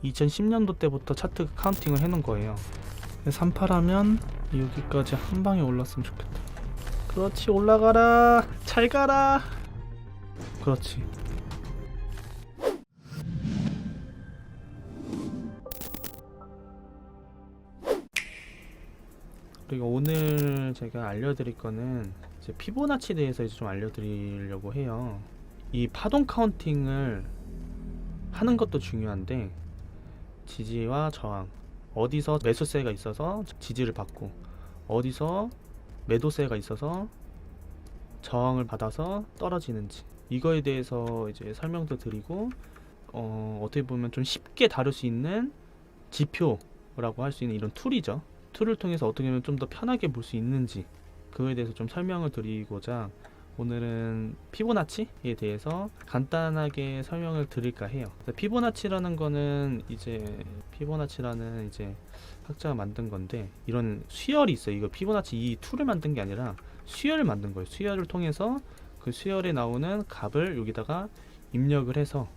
2010년도 때부터 차트 카운팅을 해놓은 거예요. 38하면 여기까지 한 방에 올랐으면 좋겠다. 그렇지, 올라가라. 잘 가라. 그렇지. 그리고 오늘 제가 알려드릴 거는 이제 피보나치에 대해서 이제 좀 알려드리려고 해요. 이 파동 카운팅을 하는 것도 중요한데 지지와 저항, 어디서 매수세가 있어서 지지를 받고 어디서 매도세가 있어서 저항을 받아서 떨어지는지, 이거에 대해서 이제 설명도 드리고 어떻게 보면 좀 쉽게 다룰 수 있는 지표라고 할 수 있는 이런 툴이죠. 툴을 통해서 어떻게 하면 좀 더 편하게 볼 수 있는지, 그거에 대해서 좀 설명을 드리고자 오늘은 피보나치에 대해서 간단하게 설명을 드릴까 해요. 피보나치라는 거는 피보나치라는 이제 학자가 만든 건데, 이런 수열이 있어요. 이거 피보나치 이 툴을 만든 게 아니라 수열을 만든 거예요. 수열을 통해서 그 수열에 나오는 값을 여기다가 입력을 해서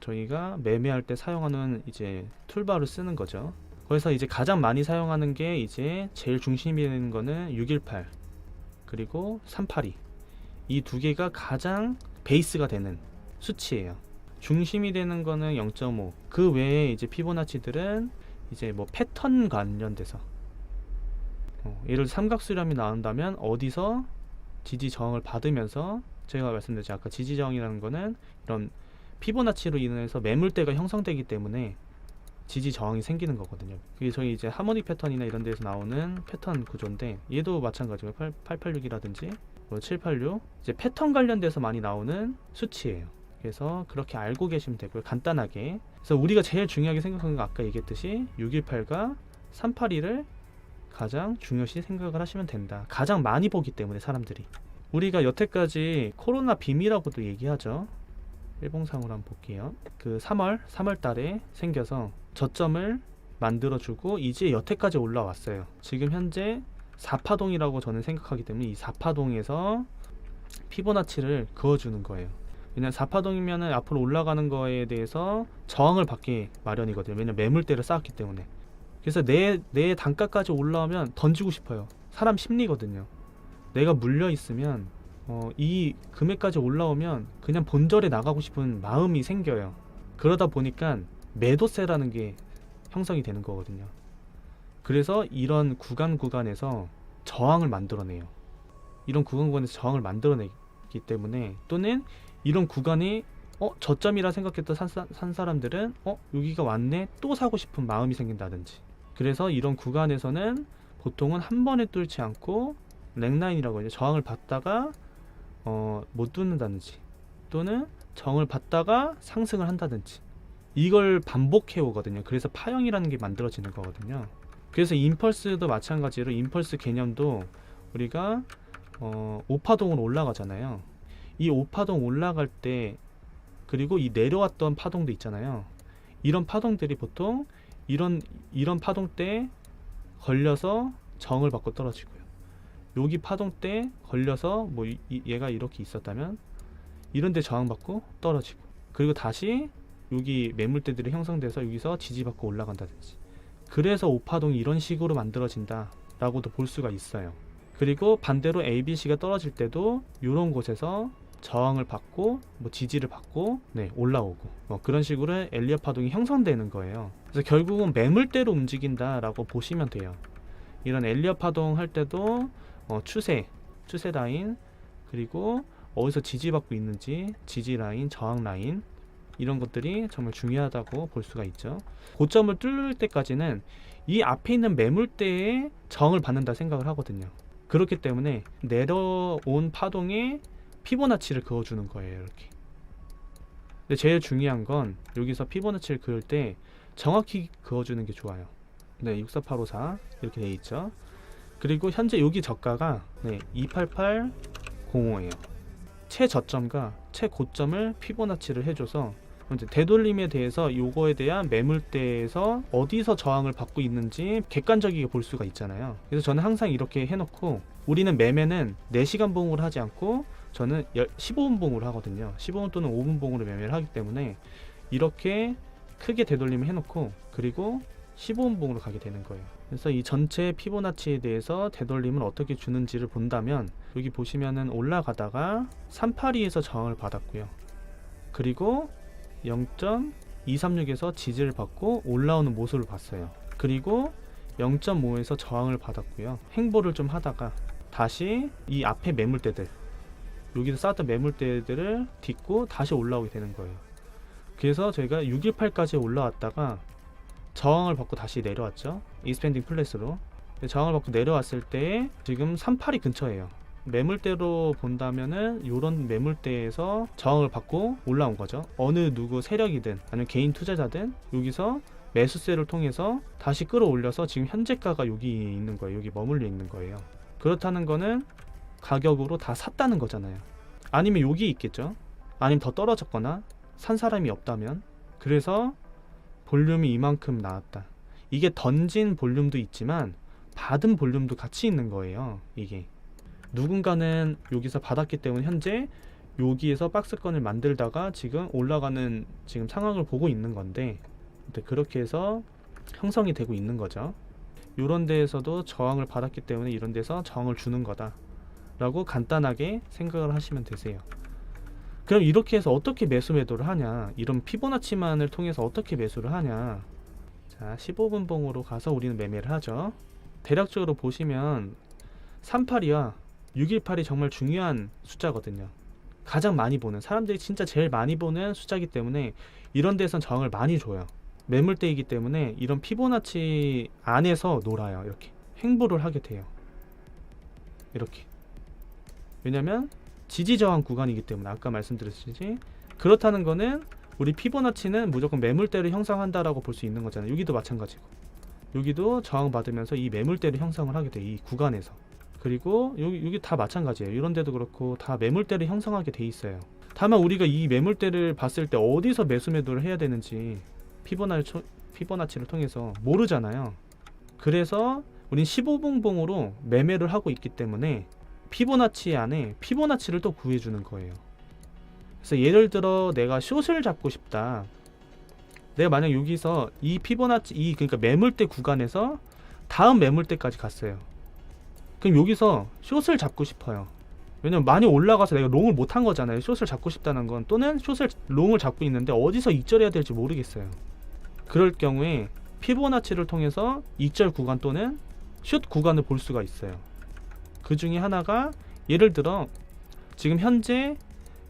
저희가 매매할 때 사용하는 이제 툴바를 쓰는 거죠. 그래서 이제 가장 많이 사용하는 게 이제 제일 중심이 되는 거는 618 그리고 382, 이 두 개가 가장 베이스가 되는 수치예요. 중심이 되는 거는 0.5. 그 외에 이제 피보나치들은 이제 뭐 패턴 관련돼서 예를 들어 삼각수렴이 나온다면 어디서 지지 저항을 받으면서, 제가 말씀드렸죠, 아까 지지 저항이라는 거는 이런 피보나치로 인해서 매물대가 형성되기 때문에 지지 저항이 생기는 거거든요. 그게 저희 이제 하모닉 패턴이나 이런 데서 나오는 패턴 구조인데, 얘도 마찬가지고 886이라든지 786 이제 패턴 관련돼서 많이 나오는 수치예요. 그래서 그렇게 알고 계시면 되고요, 간단하게. 그래서 우리가 제일 중요하게 생각하는 건 아까 얘기했듯이 618과 382를 가장 중요시 생각을 하시면 된다. 가장 많이 보기 때문에 사람들이. 우리가 여태까지 코로나 빔이라고도 얘기하죠. 일봉상으로 한번 볼게요. 그 3월 달에 생겨서 저점을 만들어주고 이제 여태까지 올라왔어요. 지금 현재 4파동이라고 저는 생각하기 때문에 이 4파동에서 피보나치를 그어주는 거예요. 왜냐면 4파동이면 앞으로 올라가는 거에 대해서 저항을 받기 마련이거든요. 왜냐면 매물대를 쌓았기 때문에. 그래서 내 단가까지 올라오면 던지고 싶어요. 사람 심리거든요. 내가 물려 있으면 이 금액까지 올라오면 그냥 본절에 나가고 싶은 마음이 생겨요. 그러다 보니까 매도세라는 게 형성이 되는 거거든요. 그래서 이런 구간에서 저항을 만들어내요. 이런 구간에서 저항을 만들어내기 때문에, 또는 이런 구간이 저점이라 생각했던 산 사람들은 여기가 왔네, 또 사고 싶은 마음이 생긴다든지. 그래서 이런 구간에서는 보통은 한 번에 뚫지 않고 랭라인이라고 이제 저항을 받다가 못 뚫는다든지, 또는 저항을 받다가 상승을 한다든지, 이걸 반복해 오거든요. 그래서 파형이라는 게 만들어지는 거거든요. 그래서 임펄스도 마찬가지로, 임펄스 개념도 우리가 5파동으로 올라가잖아요. 이 5파동 올라갈 때, 그리고 이 내려왔던 파동도 있잖아요. 이런 파동들이 보통 이런 파동 때 걸려서 저항을 받고 떨어지고요. 여기 파동 때 걸려서 뭐 얘가 이렇게 있었다면 이런 데 저항받고 떨어지고, 그리고 다시 여기 매물대들이 형성돼서 여기서 지지받고 올라간다든지. 그래서 5파동이 이런 식으로 만들어진다 라고도 볼 수가 있어요. 그리고 반대로 ABC가 떨어질 때도 이런 곳에서 저항을 받고 뭐 지지를 받고 올라오고, 그런 식으로 엘리엇 파동이 형성되는 거예요. 그래서 결국은 매물대로 움직인다 라고 보시면 돼요. 이런 엘리엇 파동 할 때도 추세 라인, 그리고 어디서 지지받고 있는지 지지 라인, 저항 라인, 이런 것들이 정말 중요하다고 볼 수가 있죠. 고점을 뚫을 때까지는 이 앞에 있는 매물대에 저항을 받는다 생각을 하거든요. 그렇기 때문에 내려온 파동에 피보나치를 그어주는 거예요, 이렇게. 근데 제일 중요한 건 여기서 피보나치를 그을 때 정확히 그어주는 게 좋아요. 64854 이렇게 돼 있죠. 그리고 현재 여기 저가가 28805예요. 최저점과 최고점을 피보나치를 해줘서 이제 되돌림에 대해서 요거에 대한 매물대에서 어디서 저항을 받고 있는지 객관적이게 볼 수가 있잖아요. 그래서 저는 항상 이렇게 해놓고, 우리는 매매는 4시간 봉으로 하지 않고 저는 15분 봉으로 하거든요. 15분 또는 5분 봉으로 매매를 하기 때문에 이렇게 크게 되돌림을 해놓고 그리고 15분봉으로 가게 되는 거예요. 그래서 이 전체 피보나치에 대해서 되돌림을 어떻게 주는지를 본다면 여기 보시면은 올라가다가 382에서 저항을 받았고요. 그리고 0.236에서 지지를 받고 올라오는 모습을 봤어요. 그리고 0.5에서 저항을 받았고요. 횡보를 좀 하다가 다시 이 앞에 매물대들, 여기서 쌓았던 매물대들을 딛고 다시 올라오게 되는 거예요. 그래서 저희가 618까지 올라왔다가 저항을 받고 다시 내려왔죠. 익스펜딩 플랫으로. 저항을 받고 내려왔을 때 지금 382 근처예요. 매물대로 본다면은 이런 매물대에서 저항을 받고 올라온 거죠. 어느 누구 세력이든 아니면 개인 투자자든 여기서 매수세를 통해서 다시 끌어올려서 지금 현재가가 여기 있는 거예요. 여기 머물러 있는 거예요. 그렇다는 거는 가격으로 다 샀다는 거잖아요. 아니면 여기 있겠죠. 아니면 더 떨어졌거나 산 사람이 없다면. 그래서 볼륨이 이만큼 나왔다. 이게 던진 볼륨도 있지만 받은 볼륨도 같이 있는 거예요. 이게 누군가는 여기서 받았기 때문에 현재 여기에서 박스권을 만들다가 지금 올라가는 지금 상황을 보고 있는 건데, 그렇게 해서 형성이 되고 있는 거죠. 이런 데에서도 저항을 받았기 때문에 이런 데서 저항을 주는 거다 라고 간단하게 생각을 하시면 되세요. 그럼 이렇게 해서 어떻게 매수 매도를 하냐, 이런 피보나치만을 통해서 어떻게 매수를 하냐. 자, 15분봉으로 가서 우리는 매매를 하죠. 대략적으로 보시면 382와 618이 정말 중요한 숫자거든요. 가장 많이 보는, 사람들이 진짜 제일 많이 보는 숫자이기 때문에 이런 데선 저항을 많이 줘요. 매물대이기 때문에 이런 피보나치 안에서 놀아요. 이렇게 횡보를 하게 돼요. 이렇게. 왜냐면 지지저항 구간이기 때문에, 아까 말씀드렸듯이. 그렇다는 거는 우리 피보나치는 무조건 매물대를 형성한다라고 볼 수 있는 거잖아요. 여기도 마찬가지고, 여기도 저항 받으면서 이 매물대를 형성을 하게 돼요. 이 구간에서. 그리고 여기 다 마찬가지예요. 이런 데도 그렇고 다 매물대를 형성하게 돼 있어요. 다만 우리가 이 매물대를 봤을 때 어디서 매수 매도를 해야 되는지 피보나치를 통해서 모르잖아요. 그래서 우린 15분봉으로 매매를 하고 있기 때문에 피보나치 안에 피보나치를 또 구해주는 거예요. 그래서 예를 들어 내가 숏을 잡고 싶다. 내가 만약 여기서 이 피보나치, 그러니까 매물대 구간에서 다음 매물대까지 갔어요. 그럼 여기서 숏을 잡고 싶어요. 왜냐면 많이 올라가서 내가 롱을 못한 거잖아요. 숏을 잡고 싶다는 건. 또는 롱을 잡고 있는데 어디서 익절해야 될지 모르겠어요. 그럴 경우에 피보나치를 통해서 익절 구간 또는 숏 구간을 볼 수가 있어요. 그 중에 하나가 예를 들어 지금 현재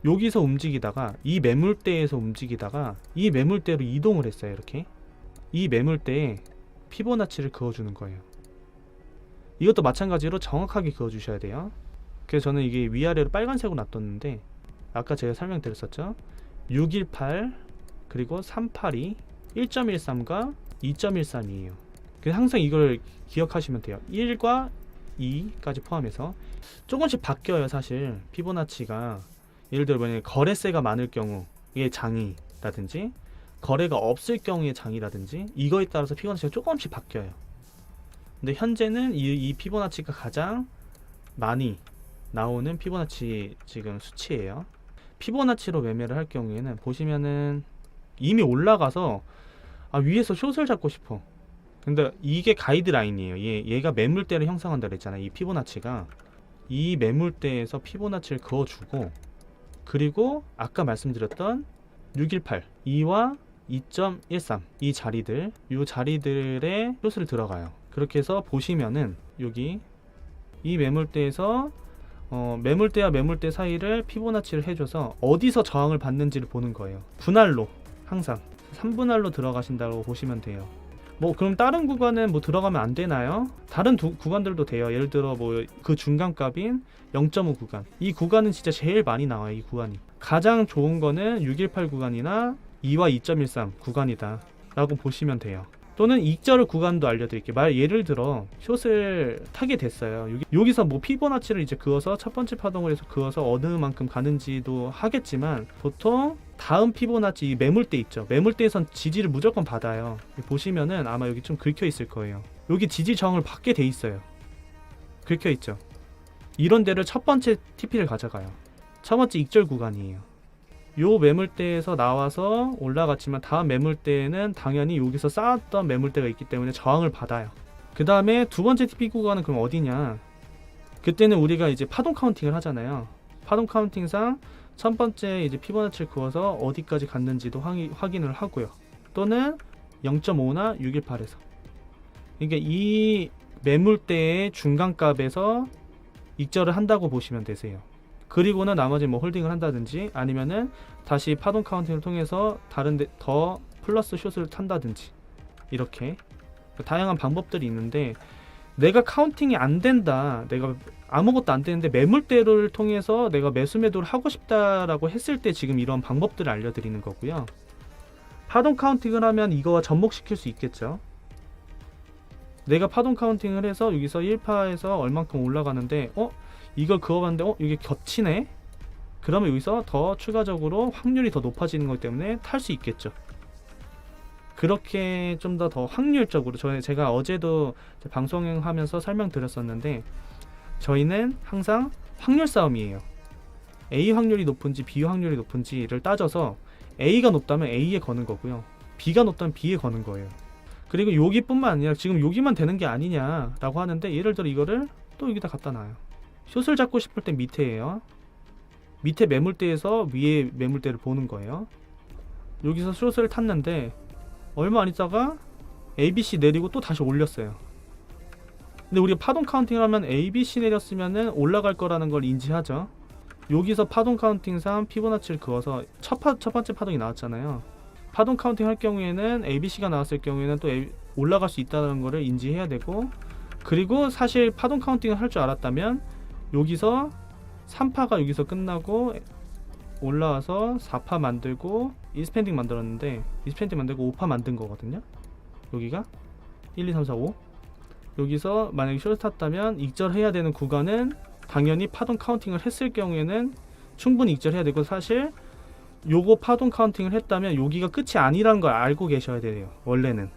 여기서 움직이다가 이 매물대에서 움직이다가 이 매물대로 이동을 했어요. 이렇게 이 매물대에 피보나치를 그어주는 거예요. 이것도 마찬가지로 정확하게 그어주셔야 돼요. 그래서 저는 이게 위아래로 빨간색으로 놔뒀는데, 아까 제가 설명드렸었죠. 618 그리고 382 1.13과 2.13이에요. 그래서 항상 이걸 기억하시면 돼요. 1과 2까지 포함해서. 조금씩 바뀌어요. 사실 피보나치가. 예를 들어 만약에 거래세가 많을 경우의 장이라든지 거래가 없을 경우의 장이라든지 이거에 따라서 피보나치가 조금씩 바뀌어요. 근데 현재는 이 피보나치가 가장 많이 나오는 피보나치 지금 수치예요. 피보나치로 매매를 할 경우에는 보시면은 이미 올라가서 위에서 숏을 잡고 싶어. 근데 이게 가이드라인이에요. 얘가 매물대를 형성한다 그랬잖아요. 이 피보나치가. 이 매물대에서 피보나치를 그어주고, 그리고 아까 말씀드렸던 618 2와 2.13 이 자리들, 이 자리들의 숏을 들어가요. 그렇게 해서 보시면은 여기 이 매물대에서 매물대와 매물대 사이를 피보나치를 해줘서 어디서 저항을 받는지를 보는 거예요. 분할로 항상 3분할로 들어가신다고 보시면 돼요. 뭐 그럼 다른 구간은 뭐 들어가면 안 되나요? 다른 구간들도 돼요. 예를 들어 뭐 그 중간값인 0.5 구간, 이 구간은 진짜 제일 많이 나와요. 이 구간이 가장 좋은 거는 618 구간이나 2와 2.13 구간이다 라고 보시면 돼요. 또는 익절 구간도 알려드릴게요. 예를 들어 숏을 타게 됐어요. 여기서 뭐 피보나치를 이제 그어서 첫 번째 파동을 해서 그어서 어느 만큼 가는지도 하겠지만, 보통 다음 피보나치 매물대 있죠. 매물대에선 지지를 무조건 받아요. 보시면은 아마 여기 좀 긁혀 있을 거예요. 여기 지지 저항을 받게 돼 있어요. 긁혀 있죠. 이런 데를 첫 번째 TP를 가져가요. 첫 번째 익절 구간이에요. 요 매물대에서 나와서 올라갔지만 다음 매물대에는 당연히 여기서 쌓았던 매물대가 있기 때문에 저항을 받아요. 그 다음에 두 번째 TP 구간은 그럼 어디냐? 그때는 우리가 이제 파동 카운팅을 하잖아요. 파동 카운팅상 첫 번째 이제 피보나치를 그어서 어디까지 갔는지도 확인을 하고요. 또는 0.5나 618에서. 그러니까 이 매물대의 중간값에서 익절을 한다고 보시면 되세요. 그리고는 나머지 뭐 홀딩을 한다든지 아니면은 다시 파동 카운팅을 통해서 다른데 더 플러스 숏을 탄다든지 이렇게 다양한 방법들이 있는데 내가 카운팅이 안 된다, 내가 아무것도 안 되는데 매물대를 통해서 내가 매수 매도를 하고 싶다라고 했을 때 지금 이런 방법들을 알려드리는 거고요. 파동 카운팅을 하면 이거와 접목시킬 수 있겠죠. 내가 파동 카운팅을 해서 여기서 1파에서 얼만큼 올라가는데 이걸 그어봤는데 이게 겹치네? 그러면 여기서 더 추가적으로 확률이 더 높아지는 거기 때문에 탈 수 있겠죠. 그렇게 좀 더 확률적으로 제가 어제도 방송하면서 설명드렸었는데 저희는 항상 확률 싸움이에요. A 확률이 높은지 B 확률이 높은지를 따져서 A가 높다면 A에 거는 거고요. B가 높다면 B에 거는 거예요. 그리고 여기뿐만 아니라 지금 여기만 되는 게 아니냐라고 하는데 예를 들어 이거를 또 여기다 갖다 놔요. 숏을 잡고 싶을 땐 밑에예요. 밑에 매물대에서 위에 매물대를 보는 거예요. 여기서 숏을 탔는데 얼마 안 있다가 ABC 내리고 또 다시 올렸어요. 근데 우리가 파동 카운팅을 하면 ABC 내렸으면은 올라갈 거라는 걸 인지하죠. 여기서 파동 카운팅상 피보나치를 그어서 첫 번째 파동이 나왔잖아요. 파동 카운팅 할 경우에는 ABC가 나왔을 경우에는 또 올라갈 수 있다는 거를 인지해야 되고, 그리고 사실 파동 카운팅을 할 줄 알았다면 여기서 3파가 여기서 끝나고 올라와서 4파 만들고 이스펜딩 만들었는데 이스펜딩 만들고 5파 만든 거거든요. 여기가 1, 2, 3, 4, 5 여기서 만약에 숏을 탔다면 익절해야 되는 구간은 당연히 파동 카운팅을 했을 경우에는 충분히 익절해야 되고, 사실 요거 파동 카운팅을 했다면 여기가 끝이 아니라는 걸 알고 계셔야 돼요. 원래는.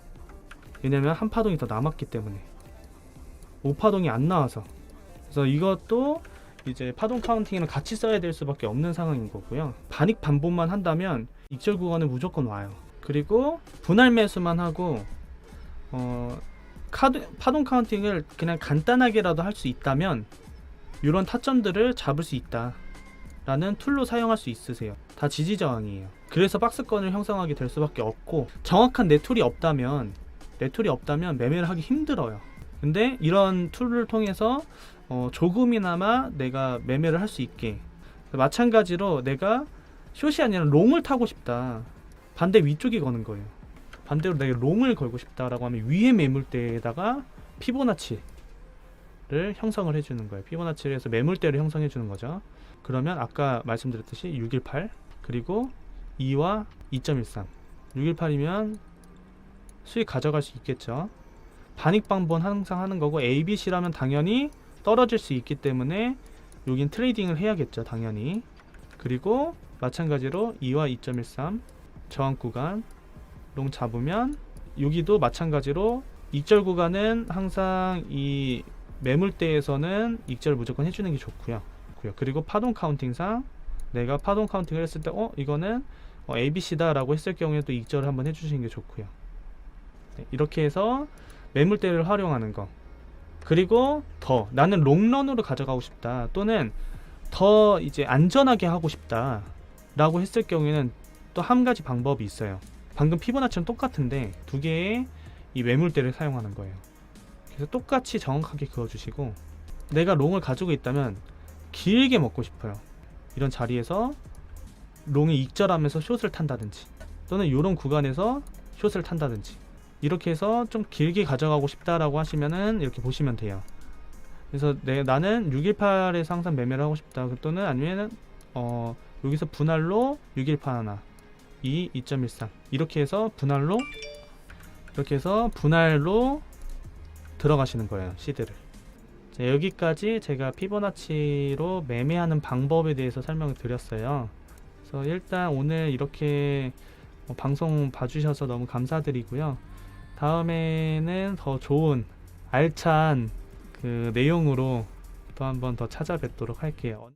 왜냐면 한 파동이 더 남았기 때문에 5파동이 안 나와서. 그래서 이것도 이제 파동 카운팅이랑 같이 써야 될 수밖에 없는 상황인 거고요. 반익 반복만 한다면 익절 구간은 무조건 와요. 그리고 분할 매수만 하고 파동 카운팅을 그냥 간단하게라도 할 수 있다면 이런 타점들을 잡을 수 있다 라는 툴로 사용할 수 있으세요. 다 지지 저항이에요. 그래서 박스권을 형성하게 될 수밖에 없고, 정확한 내 툴이 없다면 매매를 하기 힘들어요. 근데 이런 툴을 통해서 조금이나마 내가 매매를 할 수 있게, 마찬가지로 내가 숏이 아니라 롱을 타고 싶다, 반대 위쪽에 거는 거예요. 반대로 내가 롱을 걸고 싶다라고 하면 위에 매물대에다가 피보나치를 형성을 해주는 거예요. 피보나치를 해서 매물대를 형성해 주는 거죠. 그러면 아까 말씀드렸듯이 618 그리고 2와 2.13 618이면 수익 가져갈 수 있겠죠. 반익 방번 항상 하는 거고, ABC라면 당연히 떨어질 수 있기 때문에 여긴 트레이딩을 해야겠죠, 당연히. 그리고 마찬가지로 2와 2.13 저항 구간 롱 잡으면 여기도 마찬가지로 익절 구간은 항상 이 매물대에서는 익절 무조건 해주는 게 좋고요. 그리고 파동 카운팅상 내가 파동 카운팅을 했을 때 이거는 ABC다 라고 했을 경우에 또 익절을 한번 해주시는 게 좋고요. 네, 이렇게 해서 매물대를 활용하는 거. 그리고 더 나는 롱런으로 가져가고 싶다, 또는 더 이제 안전하게 하고 싶다 라고 했을 경우에는 또 한 가지 방법이 있어요. 방금 피보나치랑 똑같은데 두 개의 이 매물대를 사용하는 거예요. 그래서 똑같이 정확하게 그어주시고, 내가 롱을 가지고 있다면 길게 먹고 싶어요. 이런 자리에서 롱이 익절하면서 숏을 탄다든지, 또는 이런 구간에서 숏을 탄다든지, 이렇게 해서 좀 길게 가져가고 싶다라고 하시면은 이렇게 보시면 돼요. 그래서 나는 618에서 항상 매매를 하고 싶다, 또는 아니면은 여기서 분할로 618 하나 2.13 이렇게 해서 분할로 들어가시는 거예요, 시드를. 자, 여기까지 제가 피보나치로 매매하는 방법에 대해서 설명을 드렸어요. 그래서 일단 오늘 이렇게 방송 봐주셔서 너무 감사드리고요. 다음에는 더 좋은 알찬 그 내용으로 또 한 번 더 찾아뵙도록 할게요.